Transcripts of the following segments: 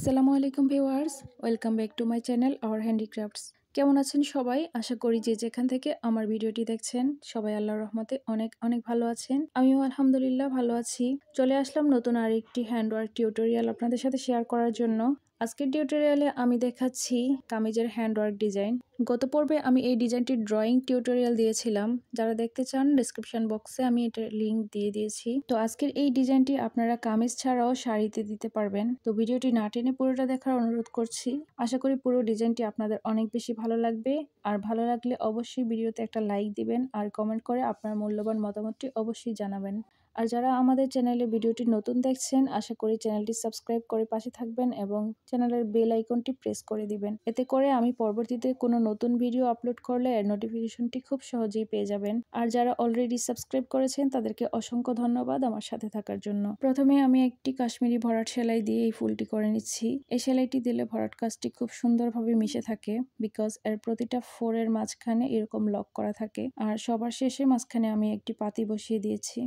আসসালামু আলাইকুম viewers, welcome back to my channel hour handicrafts. কেমন আছেন সবাই? আশা করি যে যেখান থেকে আমার ভিডিওটি দেখছেন সবাই আল্লাহর রহমতে অনেক অনেক ভালো আছেন। আমিও আলহামদুলিল্লাহ ভালো আছি। চলে আসলাম নতুন আরেকটি হ্যান্ডওয়ার্ক টিউটোরিয়াল আপনাদের সাথে শেয়ার করার জন্য। আজকের টিউটোরিয়ালে আমি দেখাচ্ছি কামিজের হ্যান্ডওয়ার্ক ডিজাইন। গত পর্বে আমি এই ডিজাইনটির ড্রয়িং টিউটোরিয়াল দিয়েছিলাম। যারা দেখতে চান ডেসক্রিপশন বক্সে আমি এটার লিঙ্ক দিয়ে দিয়েছি। তো আজকের এই ডিজাইনটি আপনারা কামিজ ছাড়াও শাড়িতে দিতে পারবেন। তো ভিডিওটি না টেনে পুরোটা দেখার অনুরোধ করছি। আশা করি পুরো ডিজাইনটি আপনাদের অনেক বেশি ভালো লাগবে। আর ভালো লাগলে অবশ্যই ভিডিওতে একটা লাইক দিবেন আর কমেন্ট করে আপনার মূল্যবান মতামতটি অবশ্যই জানাবেন। আর যারা আমাদের চ্যানেলে ভিডিওটি নতুন দেখছেন, আশা করি চ্যানেলটি সাবস্ক্রাইব করে পাশে থাকবেন এবং চ্যানেলের বেল আইকনটি প্রেস করে দিবেন। এতে করে আমি পরবর্তীতে কোনো নতুন ভিডিও আপলোড করলে এর নোটিফিকেশনটি খুব সহজেই পেয়ে যাবেন। আর যারা অলরেডি সাবস্ক্রাইব করেছেন তাদেরকে অসংখ্য ধন্যবাদ আমার সাথে থাকার জন্য। প্রথমে আমি একটি কাশ্মীরি ভরাট সেলাই দিয়ে এই ফুলটি করে নিচ্ছি। এই সেলাইটি দিলে ভরাট কাজটি খুব সুন্দরভাবে মিশে থাকে, বিকজ এর প্রতিটা ফোরের মাঝখানে এরকম লক করা থাকে। আর সবার শেষে মাঝখানে আমি একটি পাতি বসিয়ে দিয়েছি।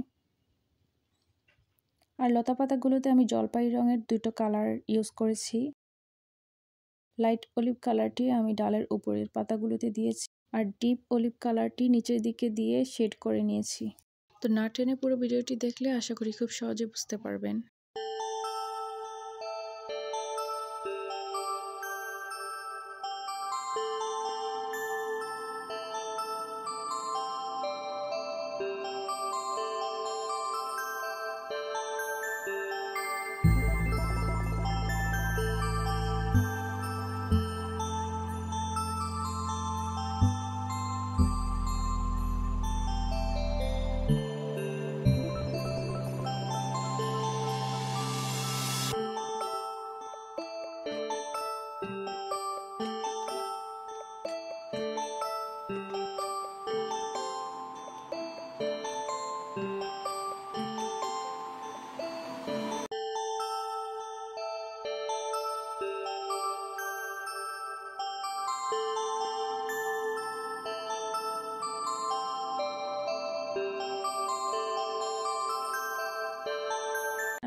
আর লতা পাতাগুলোতে আমি জলপাই রঙের দুটো কালার ইউজ করেছি। লাইট অলিভ কালারটি আমি ডালের উপরের পাতাগুলোতে দিয়েছি আর ডিপ অলিভ কালারটি নিচের দিকে দিয়ে শেড করে নিয়েছি। তো না টেনে পুরো ভিডিওটি দেখলে আশা করি খুব সহজে বুঝতে পারবেন।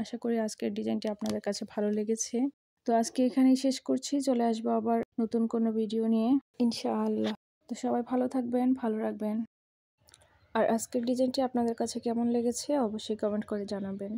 আশা করি আজকের ডিজাইনটি আপনাদের কাছে ভালো লেগেছে। তো আজকে এখানেই শেষ করছি। চলে আসবো আবার নতুন কোনো ভিডিও নিয়ে ইনশাআল্লাহ। তো সবাই ভালো থাকবেন, ভালো রাখবেন। আর আজকের ডিজাইনটি আপনাদের কাছে কেমন লেগেছে অবশ্যই কমেন্ট করে জানাবেন।